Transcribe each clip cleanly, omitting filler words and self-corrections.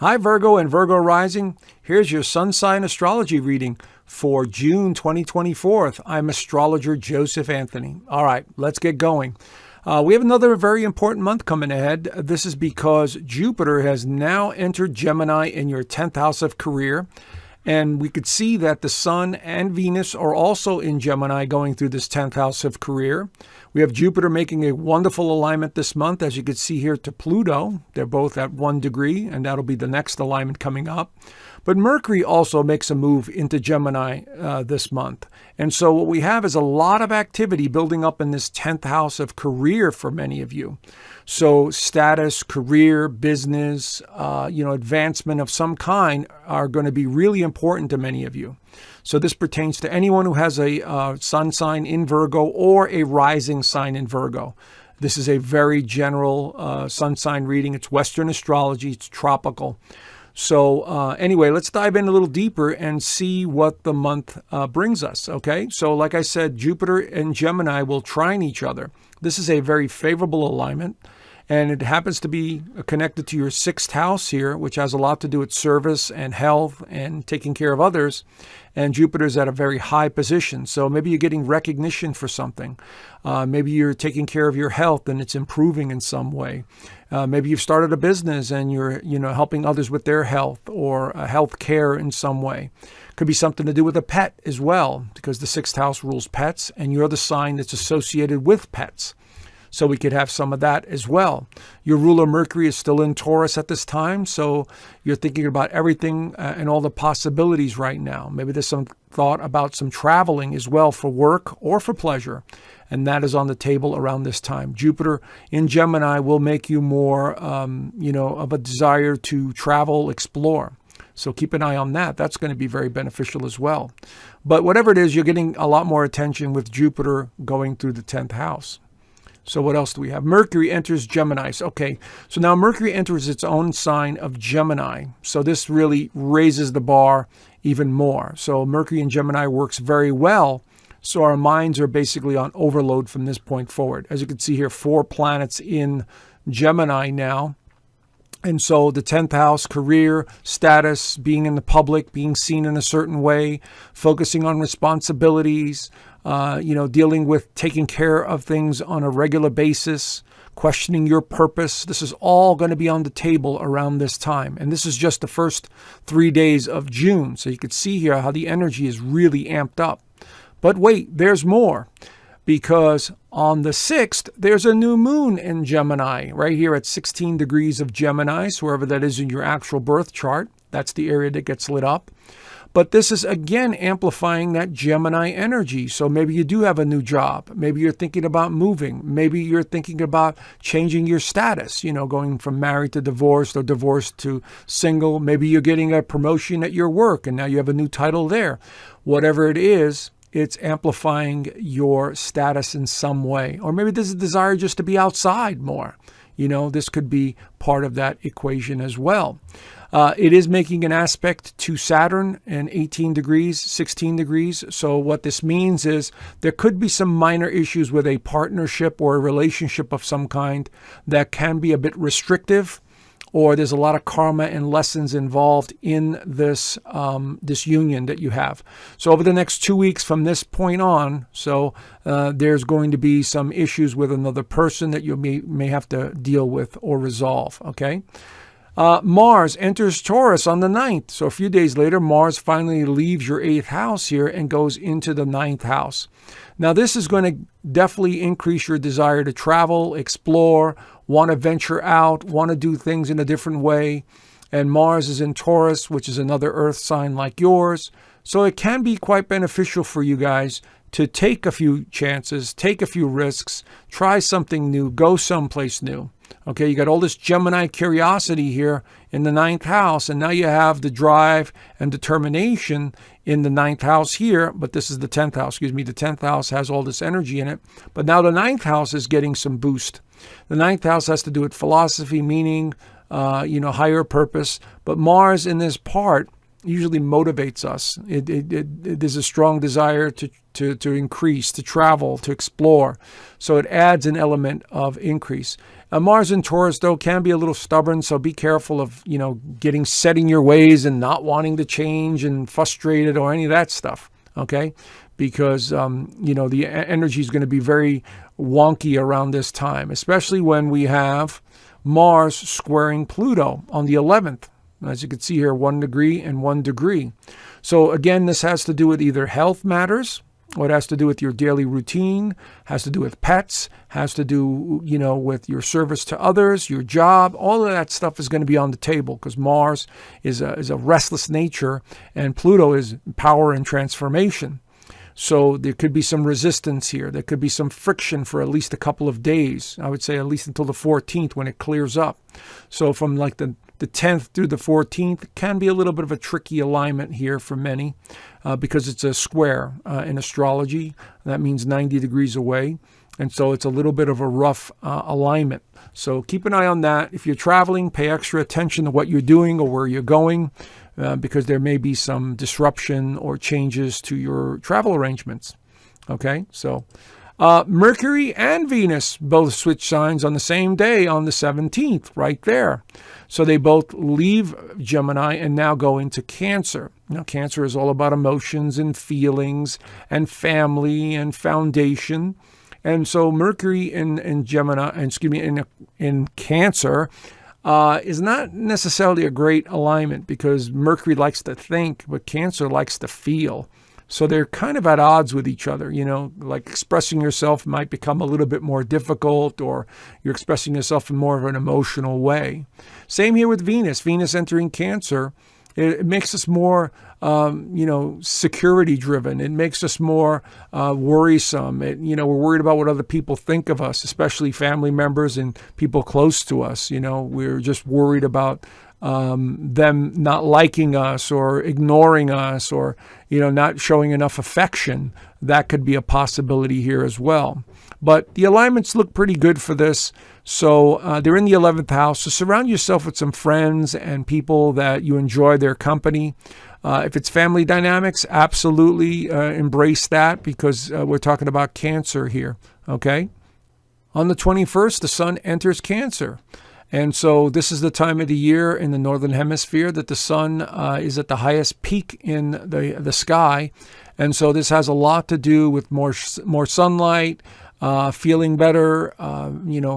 Hi, Virgo and Virgo rising. Here's your sun sign astrology reading for June 2024. I'm astrologer Joseph Anthony. All right, let's get going. We have another very important month coming ahead. This is because Jupiter has now entered Gemini in your 10th house of career. And we could see that the Sun and Venus are also in Gemini going through this 10th house of career. We have Jupiter making a wonderful alignment this month, as you can see here, to Pluto. They're both at 1 degree, and that'll be the next alignment coming up. But Mercury also makes a move into Gemini this month. And so what we have is a lot of activity building up in this 10th house of career for many of you. So status, career, business, advancement of some kind are going to be really important to many of you. So this pertains to anyone who has a sun sign in Virgo or a rising sign in Virgo. This is a very general sun sign reading. It's Western astrology. It's tropical. So anyway, let's dive in a little deeper and see what the month brings us, okay? So like I said, Jupiter and Gemini will trine each other. This is a very favorable alignment, and it happens to be connected to your 6th house here, which has a lot to do with service and health and taking care of others. And Jupiter's at a very high position. So maybe you're getting recognition for something. Maybe you're taking care of your health and it's improving in some way. Maybe you've started a business and you're, helping others with their health or health care in some way. Could be something to do with a pet as well, because the 6th house rules pets and you're the sign that's associated with pets. So we could have some of that as well. Your ruler Mercury is still in Taurus at this time, so you're thinking about everything and all the possibilities right now. Maybe there's some thought about some traveling as well for work or for pleasure, and that is on the table around this time. Jupiter in Gemini will make you more, of a desire to travel, explore. So keep an eye on that. That's going to be very beneficial as well. But whatever it is, you're getting a lot more attention with Jupiter going through the 10th house. So what else do we have? Mercury enters Gemini. Okay, so now Mercury enters its own sign of Gemini. So this really raises the bar even more. So Mercury in Gemini works very well. So our minds are basically on overload from this point forward. As you can see here, 4 planets in Gemini now. And so the 10th house, career, status, being in the public, being seen in a certain way, focusing on responsibilities, dealing with taking care of things on a regular basis, questioning your purpose. This is all going to be on the table around this time. And this is just the first 3 days of June. So you can see here how the energy is really amped up. But wait, there's more. Because on the 6th, there's a new moon in Gemini, right here at 16 degrees of Gemini, so wherever that is in your actual birth chart. That's the area that gets lit up. But this is, again, amplifying that Gemini energy. So maybe you do have a new job. Maybe you're thinking about moving. Maybe you're thinking about changing your status, going from married to divorced or divorced to single. Maybe you're getting a promotion at your work and now you have a new title there. Whatever it is, it's amplifying your status in some way. Or maybe there's a desire just to be outside more. This could be part of that equation as well. It is making an aspect to Saturn in 18 degrees, 16 degrees. So what this means is there could be some minor issues with a partnership or a relationship of some kind that can be a bit restrictive, or there's a lot of karma and lessons involved in this this union that you have. So over the next 2 weeks from this point on, there's going to be some issues with another person that you may have to deal with or resolve, okay? Mars enters Taurus on the 9th. So a few days later, Mars finally leaves your 8th house here and goes into the 9th house. Now, this is going to definitely increase your desire to travel, explore, want to venture out, want to do things in a different way. And Mars is in Taurus, which is another earth sign like yours. So it can be quite beneficial for you guys to take a few chances, take a few risks, try something new, go someplace new. Okay, you got all this Gemini curiosity here in the 9th house, and now you have the drive and determination in the 9th house here, but this is the 10th house, The 10th house has all this energy in it, but now the 9th house is getting some boost. The 9th house has to do with philosophy, meaning, higher purpose, but Mars in this part usually motivates us. There's a strong desire to increase, to travel, to explore. So it adds an element of increase. Mars in Taurus, though, can be a little stubborn, so be careful of, getting set in your ways and not wanting to change and frustrated or any of that stuff, okay? Because, the energy is going to be very wonky around this time, especially when we have Mars squaring Pluto on the 11th. As you can see here, 1 degree and 1 degree. So again, this has to do with either health matters, or it has to do with your daily routine, has to do with pets, has to do, with your service to others, your job. All of that stuff is going to be on the table because Mars is a restless nature and Pluto is power and transformation. So there could be some resistance here. There could be some friction for at least a couple of days. I would say at least until the 14th when it clears up. So from like the 10th through the 14th can be a little bit of a tricky alignment here for many because it's a square in astrology. That means 90 degrees away. And so it's a little bit of a rough alignment. So keep an eye on that. If you're traveling, pay extra attention to what you're doing or where you're going because there may be some disruption or changes to your travel arrangements. Okay, so Mercury and Venus both switch signs on the same day on the 17th, right there. So they both leave Gemini and now go into Cancer. Now, Cancer is all about emotions and feelings and family and foundation. And so Mercury in Gemini, in Cancer, is not necessarily a great alignment because Mercury likes to think, but Cancer likes to feel. So they're kind of at odds with each other, like expressing yourself might become a little bit more difficult or you're expressing yourself in more of an emotional way. Same here with Venus. Venus entering Cancer, it makes us more, security driven. It makes us more worrisome. We're worried about what other people think of us, especially family members and people close to us. We're just worried about them not liking us or ignoring us or, not showing enough affection. That could be a possibility here as well. But the alignments look pretty good for this. So they're in the 11th house. So surround yourself with some friends and people that you enjoy their company. If it's family dynamics, absolutely embrace that because we're talking about Cancer here. Okay. On the 21st, the sun enters Cancer. And so this is the time of the year in the Northern Hemisphere that the sun is at the highest peak in the sky. And so this has a lot to do with more sunlight, feeling better,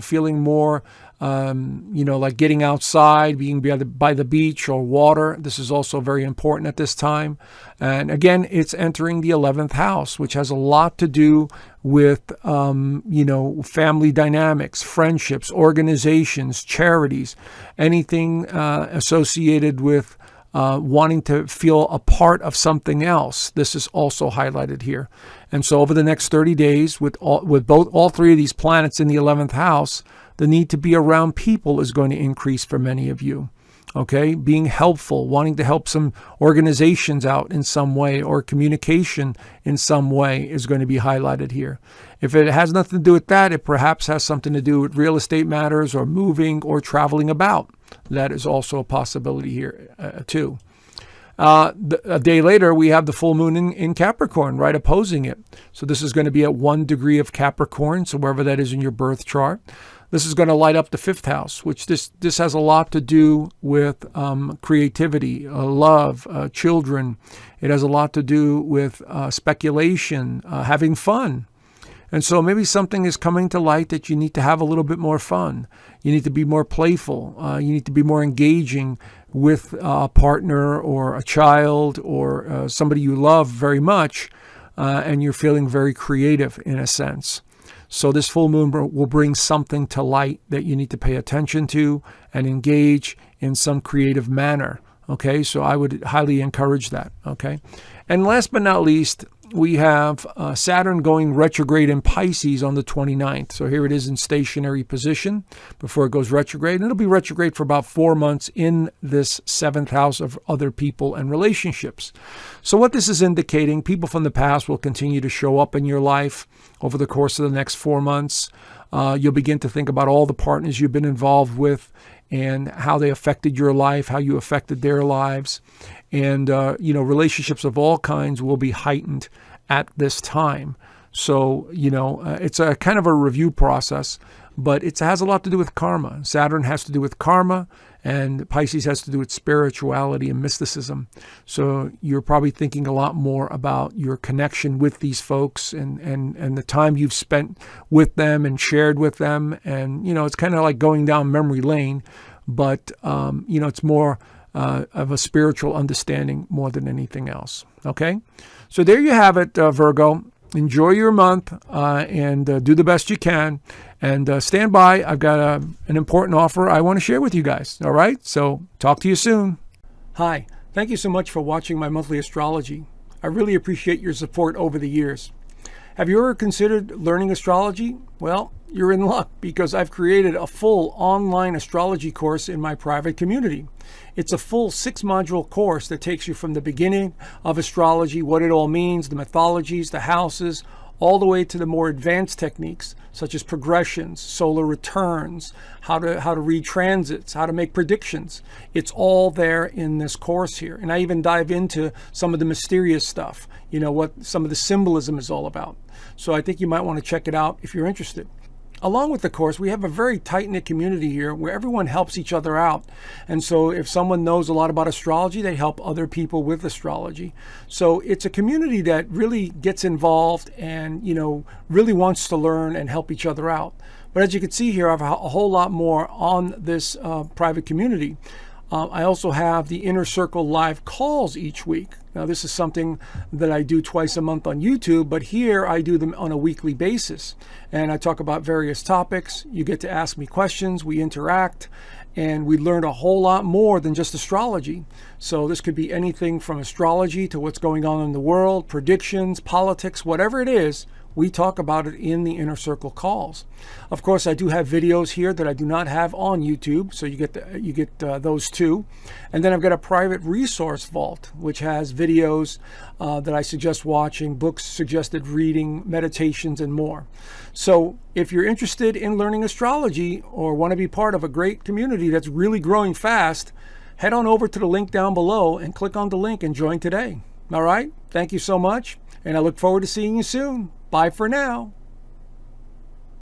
feeling more, like getting outside, being by the beach or water. This is also very important at this time. And again, it's entering the 11th house, which has a lot to do with, family dynamics, friendships, organizations, charities, anything associated with wanting to feel a part of something else. This is also highlighted here. And so over the next 30 days, with all three of these planets in the 11th house, the need to be around people is going to increase for many of you. Okay, being helpful, wanting to help some organizations out in some way or communication in some way is going to be highlighted here. If it has nothing to do with that, it perhaps has something to do with real estate matters or moving or traveling about. That is also a possibility here too. A day later, we have the full moon in Capricorn, right opposing it. So this is going to be at 1 degree of Capricorn, so wherever that is in your birth chart. This is going to light up the 5th house, which this has a lot to do with creativity, love, children. It has a lot to do with speculation, having fun. And so maybe something is coming to light that you need to have a little bit more fun. You need to be more playful. You need to be more engaging with a partner or a child or somebody you love very much, and you're feeling very creative in a sense. So this full moon will bring something to light that you need to pay attention to and engage in some creative manner. Okay, so I would highly encourage that. Okay, and last but not least, we have Saturn going retrograde in Pisces on the 29th. So here it is in stationary position before it goes retrograde. And it'll be retrograde for about 4 months in this 7th house of other people and relationships. So what this is indicating, people from the past will continue to show up in your life over the course of the next 4 months. You'll begin to think about all the partners you've been involved with and how they affected your life, how you affected their lives. And, relationships of all kinds will be heightened at this time. So, it's a kind of a review process. but it has a lot to do with karma. Saturn has to do with karma, and Pisces has to do with spirituality and mysticism. So you're probably thinking a lot more about your connection with these folks and the time you've spent with them and shared with them. And, it's kind of like going down memory lane, but, it's more of a spiritual understanding more than anything else. Okay? So there you have it, Virgo. Enjoy your month and do the best you can. And stand by. I've got an important offer I want to share with you guys. All right? So talk to you soon. Hi. Thank you so much for watching my monthly astrology. I really appreciate your support over the years. Have you ever considered learning astrology? Well, you're in luck because I've created a full online astrology course in my private community. It's a full 6-module course that takes you from the beginning of astrology, what it all means, the mythologies, the houses, all the way to the more advanced techniques such as progressions, solar returns, how to read transits, how to make predictions. It's all there in this course here. And I even dive into some of the mysterious stuff, what some of the symbolism is all about. So I think you might want to check it out if you're interested. Along with the course, we have a very tight-knit community here where everyone helps each other out. And so if someone knows a lot about astrology, they help other people with astrology. So it's a community that really gets involved and, really wants to learn and help each other out. But as you can see here, I have a whole lot more on this private community. I also have the Inner Circle live calls each week. Now, this is something that I do twice a month on YouTube, but here I do them on a weekly basis. And I talk about various topics. You get to ask me questions, we interact, and we learn a whole lot more than just astrology. So this could be anything from astrology to what's going on in the world, predictions, politics, whatever it is. We talk about it in the Inner Circle calls. Of course, I do have videos here that I do not have on YouTube, so you get those too. And then I've got a private resource vault, which has videos that I suggest watching, books suggested reading, meditations, and more. So if you're interested in learning astrology or want to be part of a great community that's really growing fast, head on over to the link down below and click on the link and join today. All right? Thank you so much, and I look forward to seeing you soon. Bye for now.